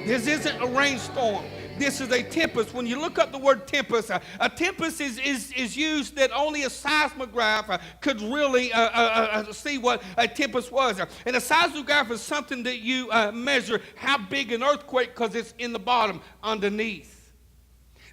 This isn't a rainstorm. This is a tempest. When you look up the word tempest, a tempest is used that only a seismograph could really see what a tempest was. And a seismograph is something that you measure how big an earthquake, because it's in the bottom underneath.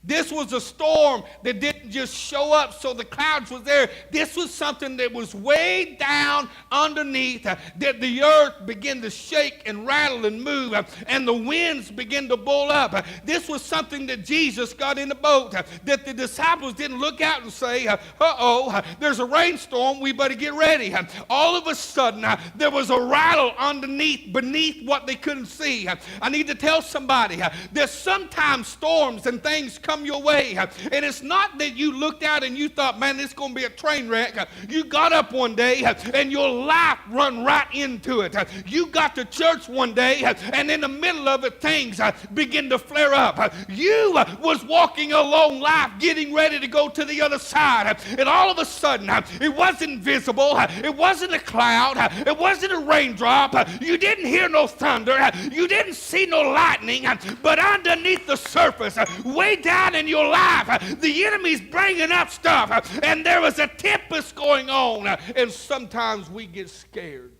This was a storm that didn't just show up so the clouds was there. This was something that was way down underneath, that the earth began to shake and rattle and move, and the winds began to blow up. This was something that Jesus got in the boat, that the disciples didn't look out and say, uh-oh, there's a rainstorm, we better get ready. All of a sudden, there was a rattle beneath what they couldn't see. I need to tell somebody that sometimes storms and things come your way, and it's not that you looked out and you thought, man, this is going to be a train wreck. You got up one day and your life run right into it. You got to church one day, and in the middle of it, things begin to flare up. You was walking along life getting ready to go to the other side, and all of a sudden, it wasn't visible, it wasn't a cloud, it wasn't a raindrop, you didn't hear no thunder, you didn't see no lightning, but underneath the surface, way down in your life, the enemy's bringing up stuff, and there was a tempest going on, and sometimes we get scared.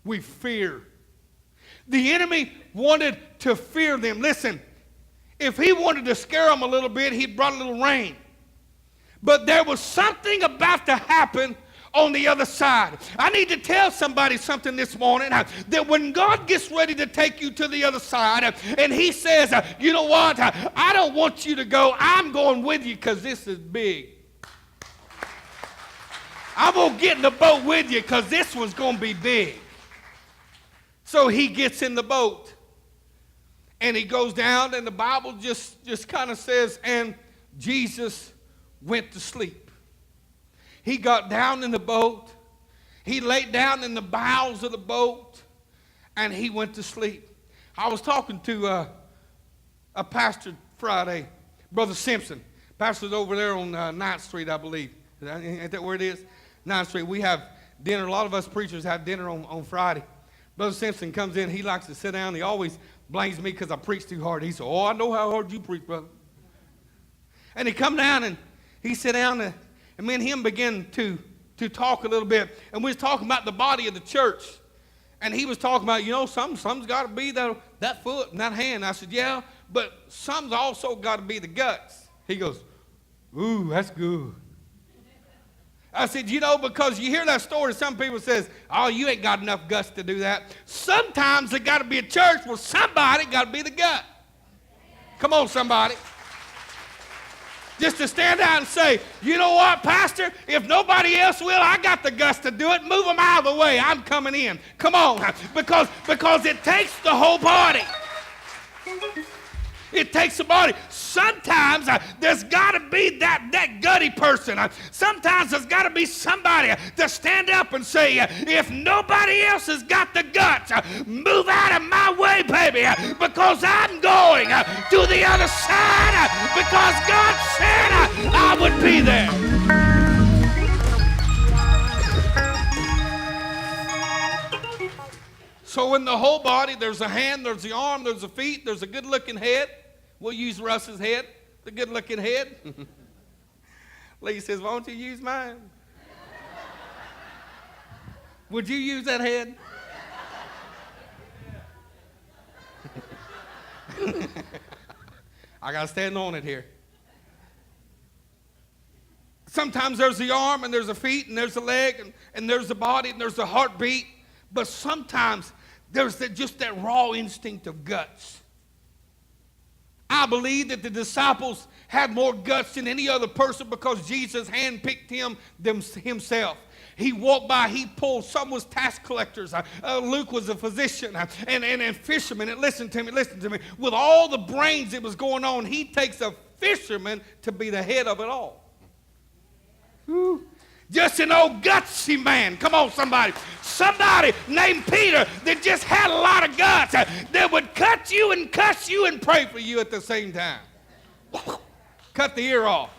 We fear. The enemy wanted to fear them. Listen, if he wanted to scare them a little bit, he brought a little rain. But there was something about to happen on the other side. I need to tell somebody something this morning, that when God gets ready to take you to the other side, and he says, you know what, I don't want you to go, I'm going with you because this is big. I'm going to get in the boat with you because this one's going to be big. So he gets in the boat, and he goes down, and the Bible just kind of says, and Jesus went to sleep. He got down in the boat, he laid down in the bowels of the boat, and he went to sleep. I was talking to a pastor Friday, Brother Simpson. Pastor's over there on 9th Street, I believe. Ain't that where it is? 9th Street. We have dinner. A lot of us preachers have dinner on Friday. Brother Simpson comes in. He likes to sit down. He always blames me because I preach too hard. He said, oh, I know how hard you preach, brother. And he come down, and he sit down, and me and him began to talk a little bit. And we was talking about the body of the church. And he was talking about, you know, some's got to be that foot and that hand. I said, yeah, but some's also got to be the guts. He goes, ooh, that's good. I said, you know, because you hear that story, some people says, oh, you ain't got enough guts to do that. Sometimes there got to be a church where somebody got to be the gut. Come on, somebody. Just to stand out and say, you know what, Pastor, if nobody else will, I got the guts to do it. Move them out of the way. I'm coming in. Come on, because it takes the whole body. It takes the body. Sometimes there's got to be that gutty person. Sometimes there's got to be somebody to stand up and say, if nobody else has got the guts, move out of my way, baby, because I'm going to the other side because God said I would be there. So in the whole body, there's a hand, there's the arm, there's the feet, there's a good-looking head. We'll use Russ's head, the good-looking head. Lee says, why don't you use mine? Would you use that head? I got to stand on it here. Sometimes there's the arm, and there's the feet, and there's the leg, and there's the body, and there's the heartbeat. But sometimes there's just that raw instinct of guts. I believe that the disciples had more guts than any other person because Jesus handpicked himself. He walked by, he pulled. Some was tax collectors. Luke was a physician and fisherman. And listen to me. With all the brains that was going on, he takes a fisherman to be the head of it all. Whew. Just an old gutsy man. Come on, somebody. Somebody named Peter that just had a lot of guts that would cut you and cuss you and pray for you at the same time. Cut the ear off.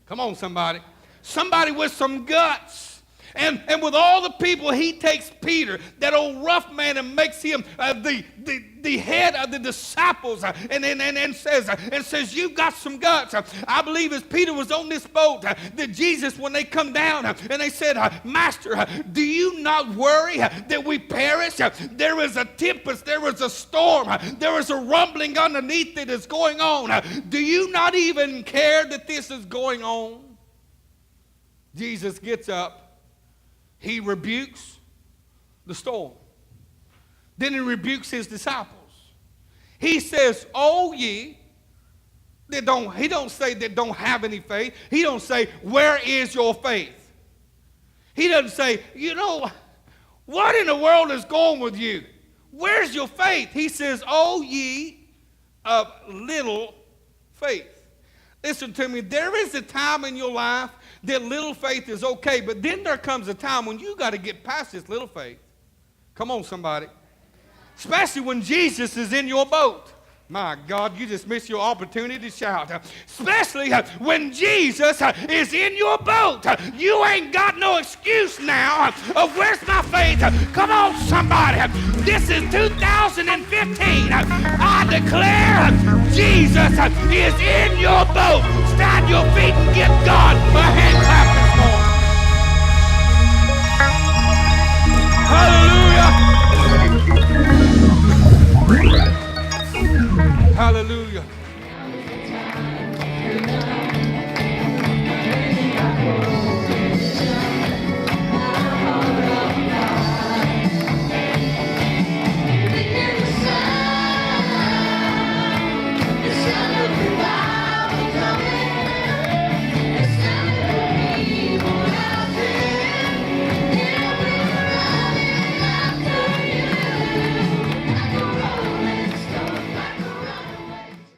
Come on, somebody. Somebody with some guts. And with all the people, he takes Peter, that old rough man, and makes him the head of the disciples, and says, you've got some guts. I believe as Peter was on this boat, that Jesus, when they come down, and they said, Master, do you not worry that we perish? There is a tempest, there is a storm, there is a rumbling underneath that is going on. Do you not even care that this is going on? Jesus gets up, he rebukes the storm. Then he rebukes his disciples. He says, oh ye that don't, he don't say that don't have any faith. He don't say, where is your faith? He doesn't say, what in the world is going with you? Where's your faith? He says, oh ye of little faith. Listen to me, there is a time in your life that little faith is okay, but then there comes a time when you got to get past this little faith. Come on, somebody. Especially when Jesus is in your boat. My God, you just missed your opportunity to shout. Especially when Jesus is in your boat. You ain't got no excuse now of where's my faith. Come on, somebody. This is 2015. I declare Jesus is in your boat. Stand your feet and give God a hand.